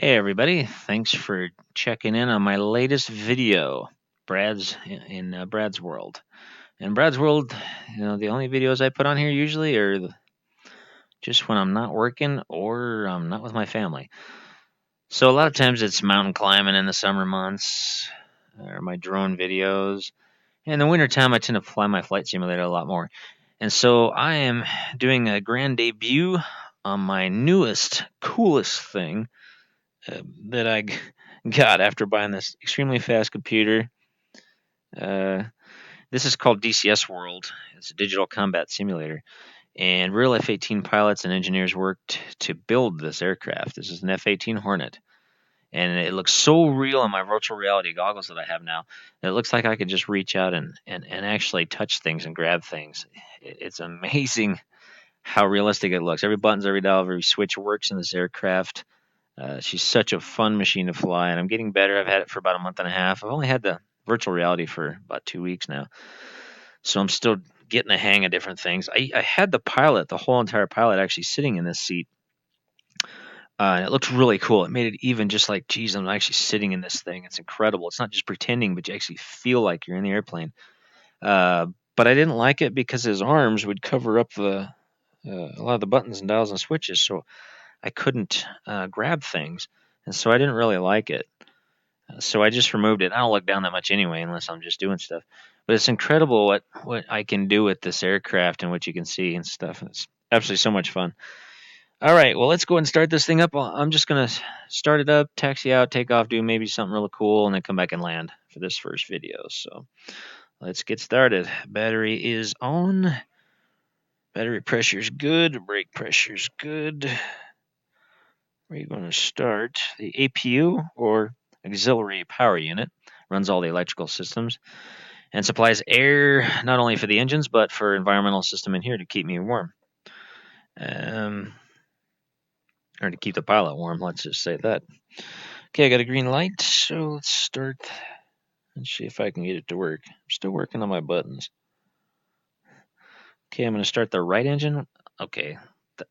Hey everybody, thanks for checking in on my latest video, Brad's in Brad's World. In Brad's World, the only videos I put on here usually are just when I'm not working or I'm not with my family. So a lot of times it's mountain climbing in the summer months, or my drone videos. In the wintertime, I tend to fly my flight simulator a lot more. And so I am doing a grand debut on my newest, coolest thing that I got after buying this extremely fast computer. Uh, this is called DCS World. It's a digital combat simulator. And real F-18 pilots and engineers worked to build this aircraft. This is an F-18 Hornet. And it looks so real in my virtual reality goggles that I have now. It looks like I could just reach out and actually touch things and grab things. It's amazing how realistic it looks. Every button, every dial, every switch works in this aircraft. She's such a fun machine to fly, and I'm getting better. I've had it for about a month and a half. I've only had the virtual reality for about 2 weeks now, so I'm still getting the hang of different things. I had the pilot, the whole entire pilot, actually sitting in this seat, and it looked really cool. It made it even just like, geez, I'm actually sitting in this thing. It's incredible. It's not just pretending, but you actually feel like you're in the airplane. But I didn't like it because his arms would cover up a lot of the buttons and dials and switches, so I couldn't grab things, and so I didn't really like it. So I just removed it. I don't look down that much anyway, unless I'm just doing stuff. But it's incredible what I can do with this aircraft and what you can see and stuff. It's absolutely so much fun. All right, well, let's go ahead and start this thing up. I'm just gonna start it up, taxi out, take off, do maybe something really cool, and then come back and land for this first video. So let's get started. Battery is on. Battery pressure's good. Brake pressure's good. We're going to start the APU, or auxiliary power unit. Runs all the electrical systems and supplies air not only for the engines but for environmental system in here to keep me warm, or to keep the pilot warm. Let's just say that. Okay, I got a green light, so let's start and see if I can get it to work. I'm still working on my buttons. Okay, I'm going to start the right engine. Okay,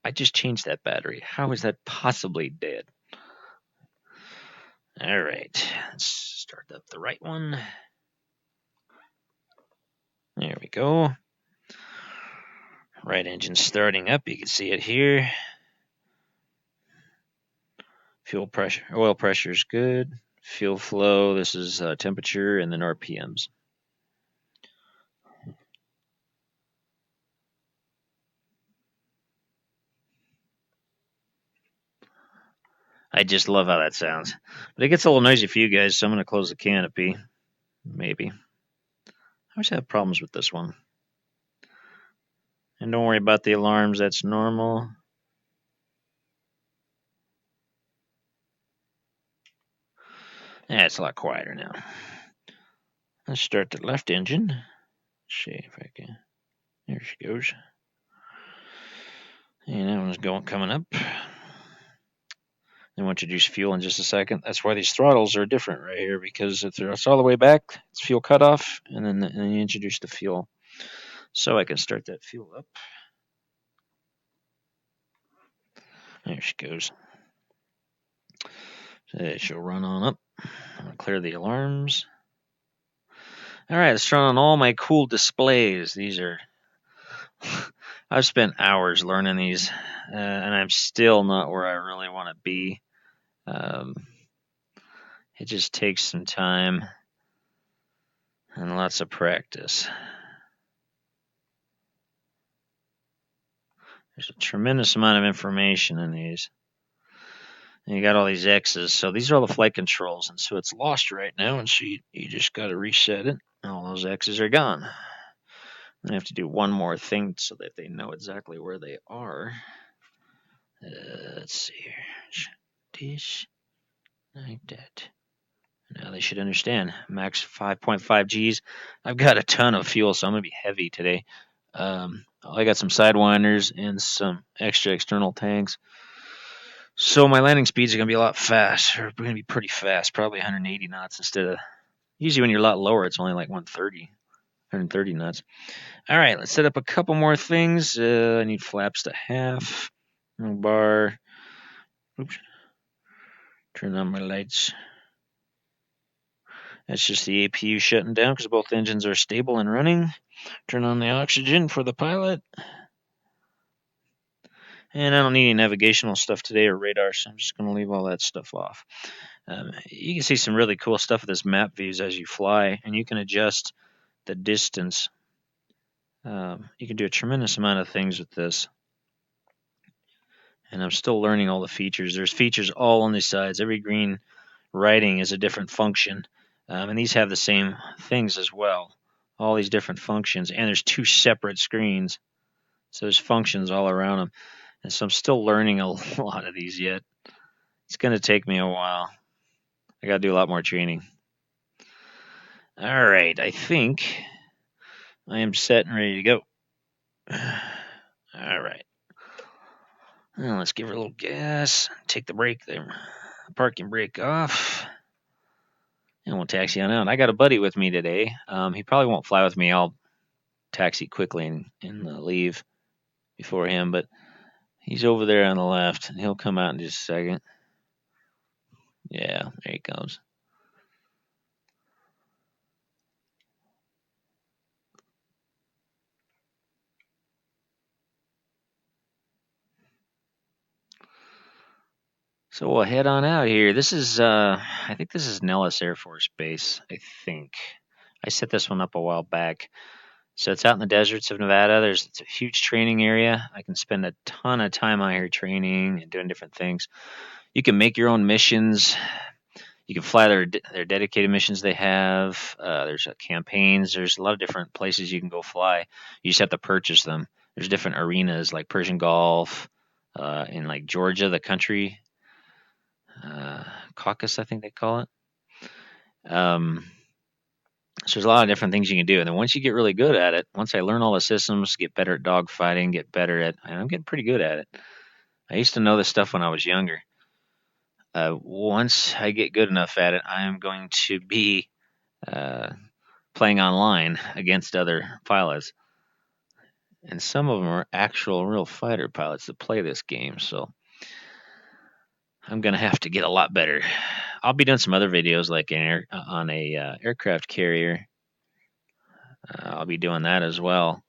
I just changed that battery. How is that possibly dead? All right, let's start up the right one. There we go. Right engine starting up. You can see it here. Fuel pressure, oil pressure is good. Fuel flow, this is temperature and then RPMs. I just love how that sounds. But it gets a little noisy for you guys, so I'm going to close the canopy. Maybe. I always have problems with this one. And don't worry about the alarms, that's normal. Yeah, it's a lot quieter now. Let's start the left engine. Let's see if I can. There she goes. And that one's coming up. Then we'll introduce fuel in just a second. That's why these throttles are different right here, because if it's all the way back, it's fuel cutoff, and then you introduce the fuel. So I can start that fuel up. There she goes. So she'll run on up. I'm going to clear the alarms. All right, let's turn on all my cool displays. These are... I've spent hours learning these, and I'm still not where I really want to be. It just takes some time and lots of practice. There's a tremendous amount of information in these. And you got all these X's. So these are all the flight controls. And so it's lost right now. And so you just got to reset it. All those X's are gone. I have to do one more thing so that they know exactly where they are. Let's see here. This, like that. Now they should understand. Max 5.5 Gs. I've got a ton of fuel, so I'm going to be heavy today. I got some sidewinders and some extra external tanks. So my landing speeds are going to be a lot fast. Or going to be pretty fast, probably 180 knots instead of... Usually when you're a lot lower, it's only like 130 knots. All right, let's set up a couple more things. I need flaps to half. Bar. Oops. Turn on my lights. That's just the APU shutting down because both engines are stable and running. Turn on the oxygen for the pilot. And I don't need any navigational stuff today or radar, so I'm just going to leave all that stuff off. You can see some really cool stuff with this map views as you fly, and you can adjust the distance. You can do a tremendous amount of things with this. And I'm still learning all the features. There's features all on these sides. Every green writing is a different function. And these have the same things as well. All these different functions. And there's two separate screens. So there's functions all around them. And so I'm still learning a lot of these yet. It's going to take me a while. I got to do a lot more training. All right, I think I am set and ready to go. All right. Now let's give her a little gas. Take the brake there. Parking brake off. And we'll taxi on out. I got a buddy with me today. He probably won't fly with me. I'll taxi quickly and leave before him. But he's over there on the left. And he'll come out in just a second. Yeah, there he comes. So we'll head on out here. This is, I think this is Nellis Air Force Base. I think I set this one up a while back. So it's out in the deserts of Nevada. It's a huge training area. I can spend a ton of time out here training and doing different things. You can make your own missions. You can fly their dedicated missions they have. There's campaigns. There's a lot of different places you can go fly. You just have to purchase them. There's different arenas like Persian Gulf, in like Georgia, the country. Caucus, I think they call it. So there's a lot of different things you can do. And then once you get really good at it, once I learn all the systems, get better at dogfighting, and I'm getting pretty good at it. I used to know this stuff when I was younger. Once I get good enough at it, I am going to be playing online against other pilots. And some of them are actual real fighter pilots that play this game. So I'm going to have to get a lot better. I'll be doing some other videos like on a aircraft carrier. I'll be doing that as well.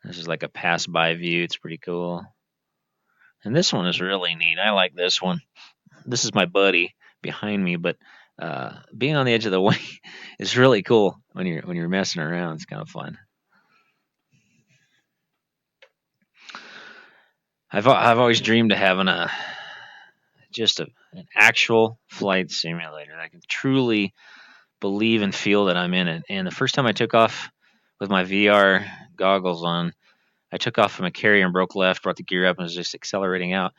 This is like a pass-by view. It's pretty cool. And this one is really neat. I like this one. This is my buddy behind me, but being on the edge of the wing is really cool when you're messing around. It's kind of fun. I've always dreamed of having an actual flight simulator that I can truly believe and feel that I'm in it. And the first time I took off with my VR goggles on, I took off from a carrier and broke left, brought the gear up, and was just accelerating out.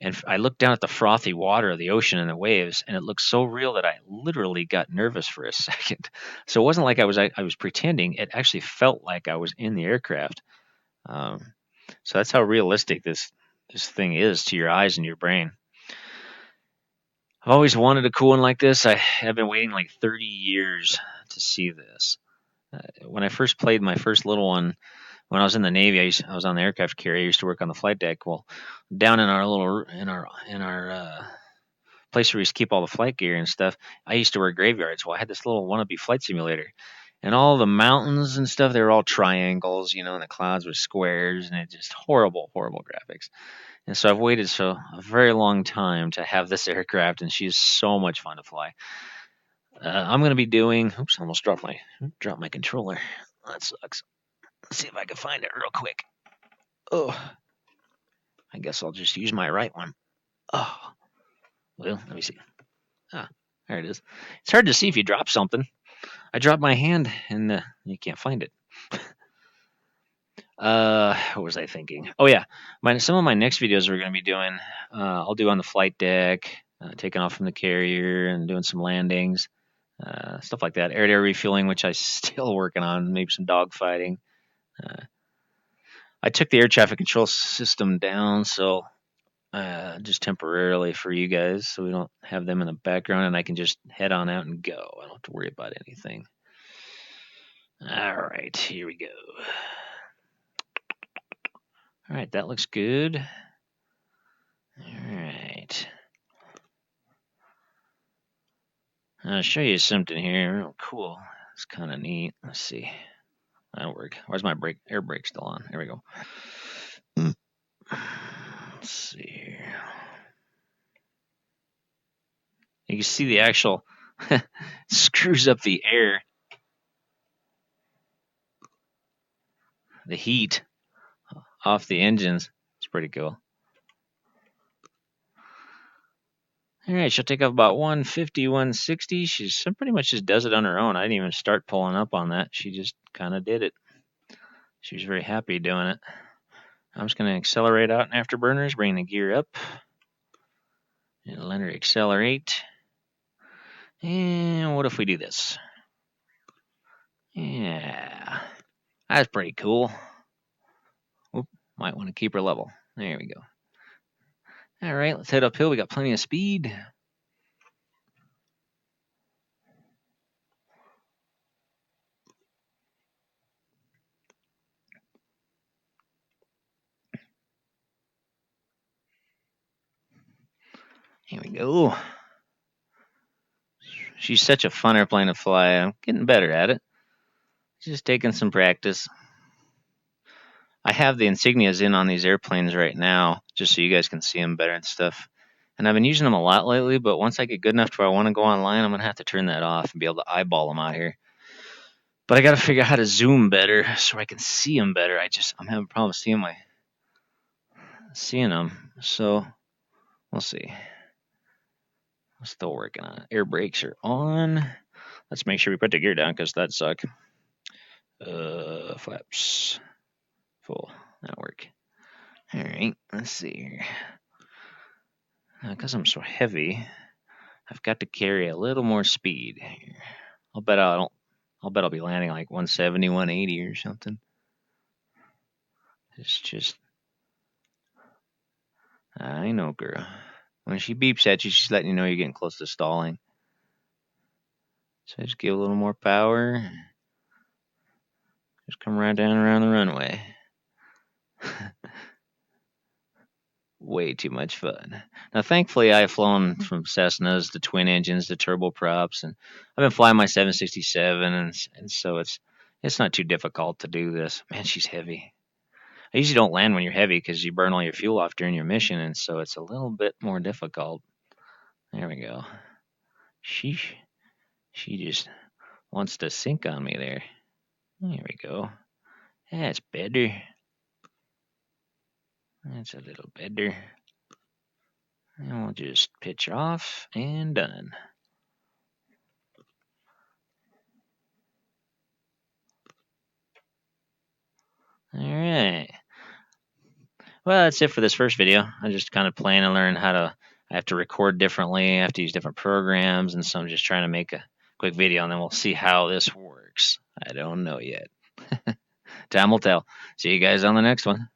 And I looked down at the frothy water of the ocean and the waves, and it looked so real that I literally got nervous for a second. So it wasn't like I was pretending. It actually felt like I was in the aircraft. So that's how realistic this thing is to your eyes and your brain. I've always wanted a cool one like this. I have been waiting like 30 years to see this. When I first played my first little one, when I was in the Navy, I was on the aircraft carrier. I used to work on the flight deck. Well, down in our place where we used to keep all the flight gear and stuff, I used to work graveyards. Well, I had this little wannabe flight simulator, and all the mountains and stuff, they were all triangles, and the clouds were squares, and it just horrible graphics. And so I've waited a very long time to have this aircraft, and she's so much fun to fly. I'm going to be doing. Oops, I almost dropped my controller. That sucks. Let's see if I can find it real quick. Oh, I guess I'll just use my right one. Oh, well, let me see. Ah, there it is. It's hard to see if you drop something. I dropped my hand, and you can't find it. What was I thinking? Oh yeah, some of my next videos we're going to be doing, I'll do on the flight deck, taking off from the carrier and doing some landings, stuff like that. Air-to-air refueling, which I'm still working on. Maybe some dogfighting. I took the air traffic control system down, so just temporarily for you guys, so we don't have them in the background, and I can just head on out and go. I don't have to worry about anything. All right, here we go. All right, that looks good. All right. I'll show you something here. Real cool. It's kind of neat. Let's see. That'll work. Where's my air brake still on? Here we go. Let's see here. You can see the actual screws up the air, the heat off the engines. It's pretty cool. All right, she'll take up about 150, 160. She's pretty much just does it on her own. I didn't even start pulling up on that. She just kind of did it. She was very happy doing it. I'm just going to accelerate out in afterburners, bring the gear up, and let her accelerate. And what if we do this? Yeah, that's pretty cool. Oop, might want to keep her level. There we go. All right, let's head uphill. We got plenty of speed. Here we go. She's such a fun airplane to fly. I'm getting better at it. Just taking some practice. I have the insignias in on these airplanes right now, just so you guys can see them better and stuff. And I've been using them a lot lately, but once I get good enough to where I want to go online, I'm going to have to turn that off and be able to eyeball them out here. But I got to figure out how to zoom better so I can see them better. I'm having problems seeing them. So we'll see. I'm still working on it. Air brakes are on. Let's make sure we put the gear down because that suck. Flaps full. That'll work. All right. Let's see here. Because I'm so heavy, I've got to carry a little more speed here. I'll bet I'll be landing like 170, 180 or something. It's just, I know, girl. When she beeps at you, she's letting you know you're getting close to stalling. So just give a little more power. Just come right down around the runway. Way too much fun. Now, thankfully, I've flown from Cessnas to twin engines to turboprops, and I've been flying my 767, and so it's not too difficult to do this. Man, she's heavy. I usually don't land when you're heavy because you burn all your fuel off during your mission, and so it's a little bit more difficult. There we go. She just wants to sink on me there. There we go. That's better. That's a little better. And we'll just pitch off and done. All right. Well, that's it for this first video. I'm just kind of playing and learn I have to record differently. I have to use different programs. And so I'm just trying to make a quick video and then we'll see how this works. I don't know yet. Time will tell. See you guys on the next one.